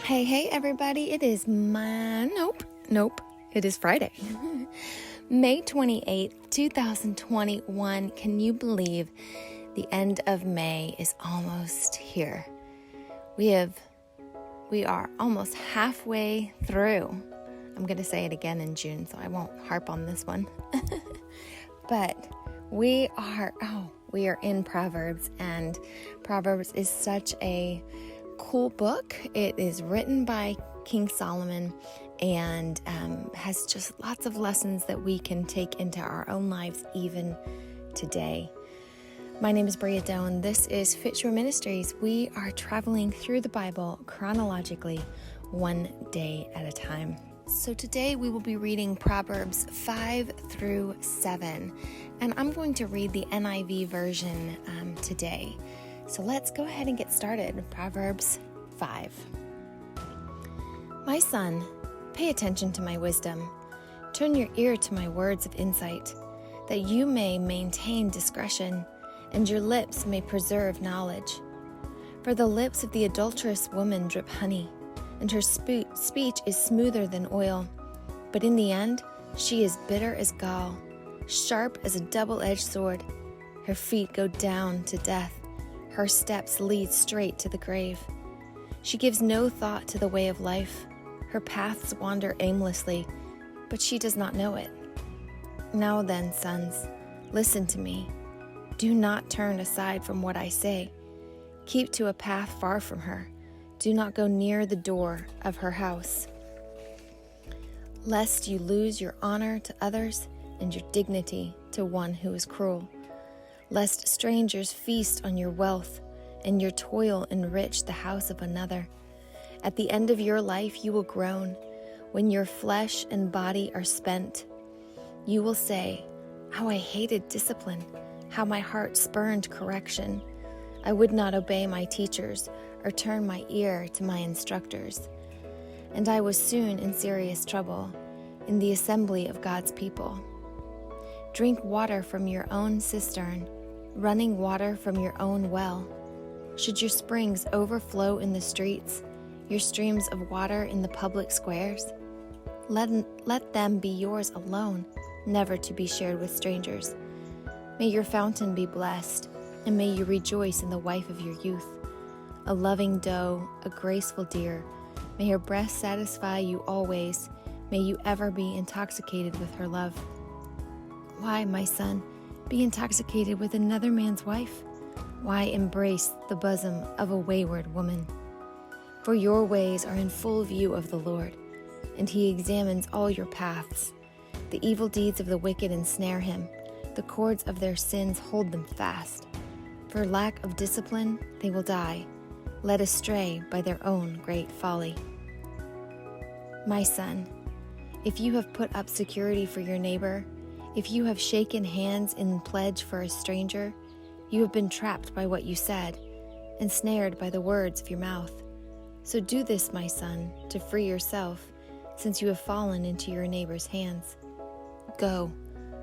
Hey, everybody. It is Nope. It is Friday. May 28th, 2021. Can you believe the end of May is almost here? We are almost halfway through. I'm going to say it again in June, so I won't harp on this one. But we are in Proverbs, and Proverbs is such a cool book. It is written by King Solomon and has just lots of lessons that we can take into our own lives even today. My name is Bria Doan. This is Fit Your Ministries. We are traveling through the Bible chronologically, one day at a time. So today we will be reading Proverbs 5 through 7, and I'm going to read the NIV version today. So let's go ahead and get started. Proverbs 5. My son, pay attention to my wisdom. Turn your ear to my words of insight, that you may maintain discretion, and your lips may preserve knowledge. For the lips of the adulterous woman drip honey, and her speech is smoother than oil. But in the end, she is bitter as gall, sharp as a double-edged sword. Her feet go down to death. Her steps lead straight to the grave. She gives no thought to the way of life. Her paths wander aimlessly, but she does not know it. Now then, sons, listen to me. Do not turn aside from what I say. Keep to a path far from her. Do not go near the door of her house, lest you lose your honor to others and your dignity to one who is cruel. Lest strangers feast on your wealth, and your toil enrich the house of another. At the end of your life you will groan, when your flesh and body are spent. You will say, how I hated discipline, how my heart spurned correction. I would not obey my teachers, or turn my ear to my instructors. And I was soon in serious trouble, in the assembly of God's people. Drink water from your own cistern, running water from your own well. Should your springs overflow in the streets, your streams of water in the public squares? Let them be yours alone, never to be shared with strangers. May your fountain be blessed, and may you rejoice in the wife of your youth. A loving doe, a graceful deer, may her breast satisfy you always. May you ever be intoxicated with her love. Why, my son, be intoxicated with another man's wife? Why embrace the bosom of a wayward woman? For your ways are in full view of the Lord, and he examines all your paths. The evil deeds of the wicked ensnare him. The cords of their sins hold them fast. For lack of discipline, they will die, led astray by their own great folly. My son, if you have put up security for your neighbor, if you have shaken hands in pledge for a stranger, you have been trapped by what you said, ensnared by the words of your mouth. So do this, my son, to free yourself, since you have fallen into your neighbor's hands. Go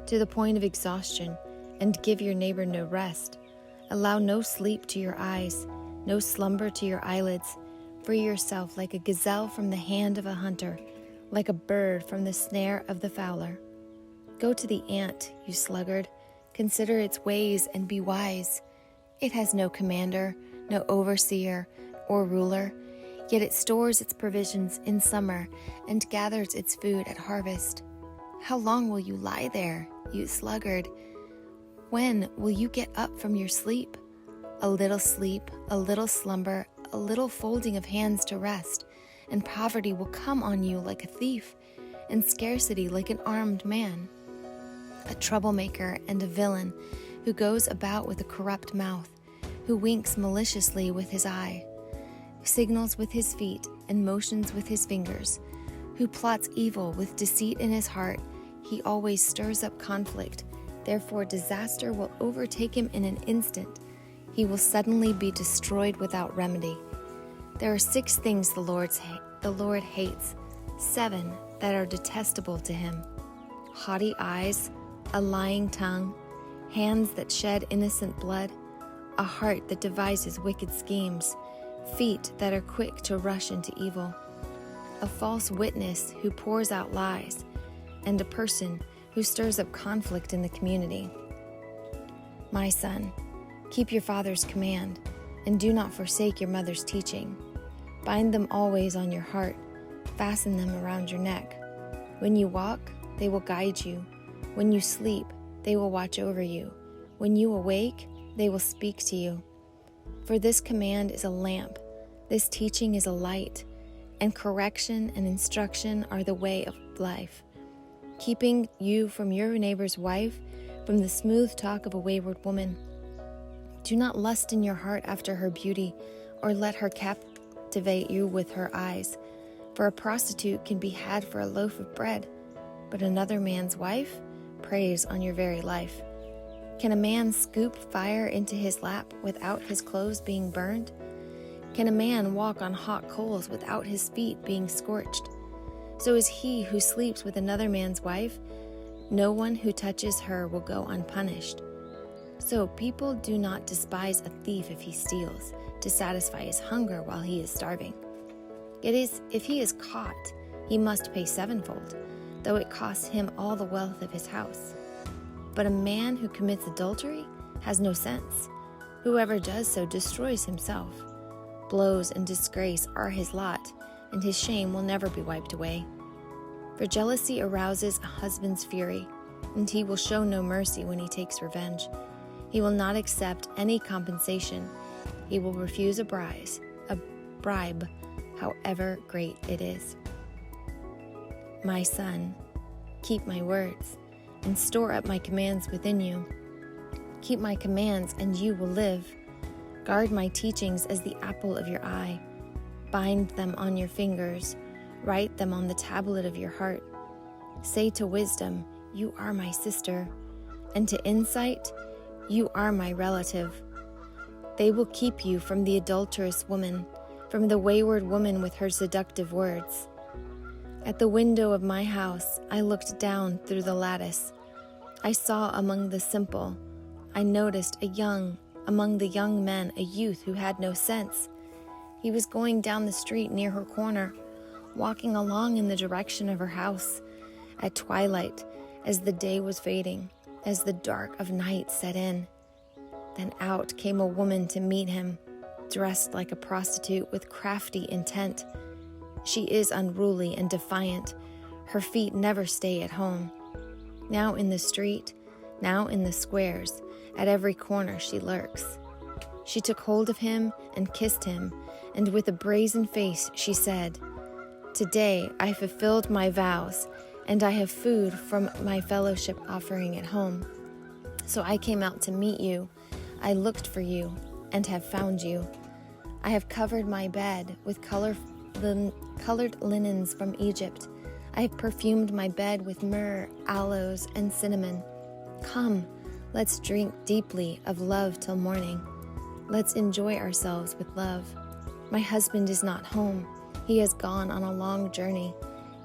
to the point of exhaustion and give your neighbor no rest. Allow no sleep to your eyes, no slumber to your eyelids. Free yourself like a gazelle from the hand of a hunter, like a bird from the snare of the fowler. Go to the ant, you sluggard. Consider its ways and be wise. It has no commander, no overseer or ruler, yet it stores its provisions in summer and gathers its food at harvest. How long will you lie there, you sluggard? When will you get up from your sleep? A little sleep, a little slumber, a little folding of hands to rest, and poverty will come on you like a thief, and scarcity like an armed man. A troublemaker and a villain, who goes about with a corrupt mouth, who winks maliciously with his eye, who signals with his feet and motions with his fingers, who plots evil with deceit in his heart. He always stirs up conflict, therefore disaster will overtake him in an instant. He will suddenly be destroyed without remedy. There are 6 things the Lord hates, 7 that are detestable to him: haughty eyes, a lying tongue, hands that shed innocent blood, a heart that devises wicked schemes, feet that are quick to rush into evil, a false witness who pours out lies, and a person who stirs up conflict in the community. My son, keep your father's command, and do not forsake your mother's teaching. Bind them always on your heart, fasten them around your neck. When you walk, they will guide you. When you sleep, they will watch over you. When you awake, they will speak to you. For this command is a lamp, this teaching is a light, and correction and instruction are the way of life, keeping you from your neighbor's wife, from the smooth talk of a wayward woman. Do not lust in your heart after her beauty, or let her captivate you with her eyes. For a prostitute can be had for a loaf of bread, but another man's wife preys on your very life. Can a man scoop fire into his lap without his clothes being burned? Can a man walk on hot coals without his feet being scorched? So is he who sleeps with another man's wife. No one who touches her will go unpunished. So people do not despise a thief if he steals, to satisfy his hunger while he is starving. It is, if he is caught, he must pay sevenfold, though it costs him all the wealth of his house. But a man who commits adultery has no sense. Whoever does so destroys himself. Blows and disgrace are his lot, and his shame will never be wiped away. For jealousy arouses a husband's fury, and he will show no mercy when he takes revenge. He will not accept any compensation. He will refuse a bribe, however great it is. My son, keep my words, and store up my commands within you. Keep my commands, and you will live. Guard my teachings as the apple of your eye. Bind them on your fingers. Write them on the tablet of your heart. Say to wisdom, you are my sister, and to insight, you are my relative. They will keep you from the adulterous woman, from the wayward woman with her seductive words. At the window of my house, I looked down through the lattice. I saw among the simple, I noticed among the young men, a youth who had no sense. He was going down the street near her corner, walking along in the direction of her house. At twilight, as the day was fading, as the dark of night set in. Then out came a woman to meet him, dressed like a prostitute with crafty intent. She is unruly and defiant. Her feet never stay at home. Now in the street, now in the squares, at every corner she lurks. She took hold of him and kissed him, and with a brazen face she said, "Today I fulfilled my vows, and I have food from my fellowship offering at home. So I came out to meet you. I looked for you and have found you. I have covered my bed with colored linens from Egypt. I have perfumed my bed with myrrh, aloes, and cinnamon. Come, let's drink deeply of love till morning. Let's enjoy ourselves with love. My husband is not home. He has gone on a long journey.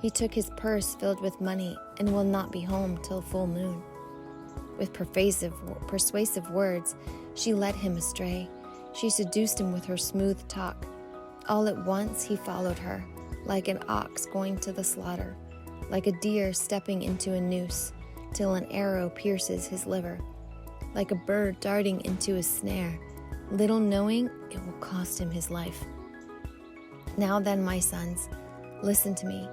He took his purse filled with money and will not be home till full moon." With persuasive words, she led him astray. She seduced him with her smooth talk. All at once he followed her, like an ox going to the slaughter, like a deer stepping into a noose, till an arrow pierces his liver, like a bird darting into a snare, little knowing it will cost him his life. Now then, my sons, listen to me.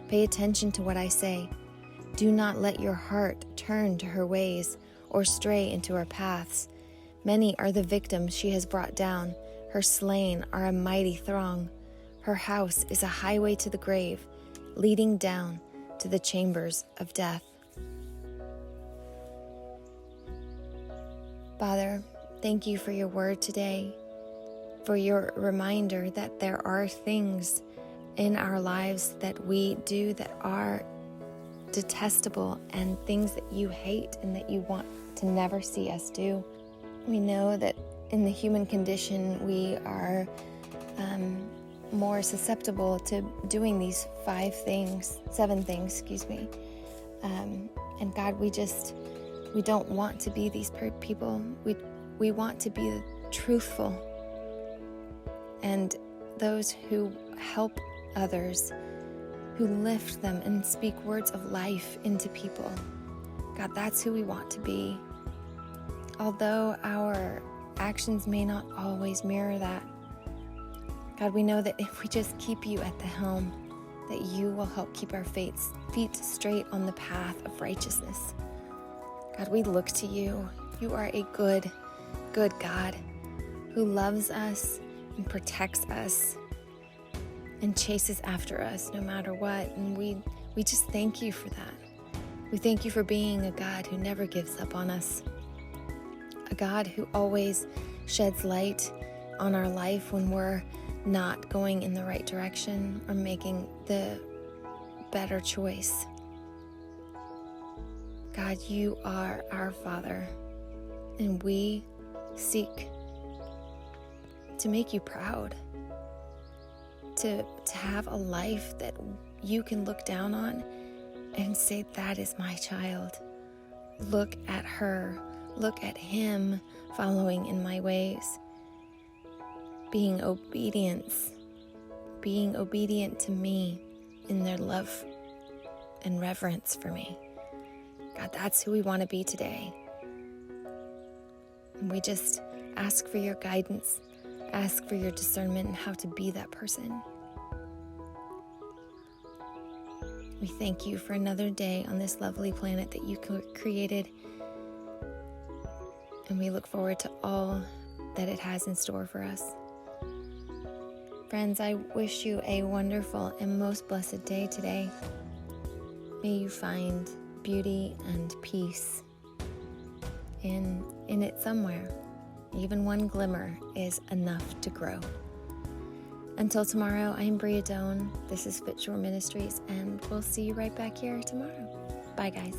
Pay attention to what I say. Do not let your heart turn to her ways or stray into her paths. Many are the victims she has brought down. Her slain are a mighty throng. Her house is a highway to the grave, leading down to the chambers of death. Father, thank you for your word today, for your reminder that there are things in our lives that we do that are detestable and things that you hate and that you want to never see us do. We know that in the human condition we are more susceptible to doing these seven things, and God, we don't want to be these people. We want to be truthful. and those who help others, who lift them and speak words of life into people. God, that's who we want to be. Although our actions may not always mirror that, God, we know that if we just keep you at the helm, that you will help keep our feet straight on the path of righteousness. God, we look to you. You are a good, good God who loves us and protects us and chases after us no matter what. And we just thank you for that. We thank you for being a God who never gives up on us, a God who always sheds light on our life when we're not going in the right direction or making the better choice. God, you are our Father, and we seek to make you proud, to have a life that you can look down on and say, that is my child. Look at her, look at him following in my ways. Being obedient to me in their love and reverence for me. God, that's who we want to be today. And we just ask for your guidance, ask for your discernment in how to be that person. We thank you for another day on this lovely planet that you created. And we look forward to all that it has in store for us. Friends, I wish you a wonderful and most blessed day today. May you find beauty and peace in it somewhere. Even one glimmer is enough to grow. Until tomorrow, I'm Bria Doan. This is Fit Shore Ministries, and we'll see you right back here tomorrow. Bye, guys.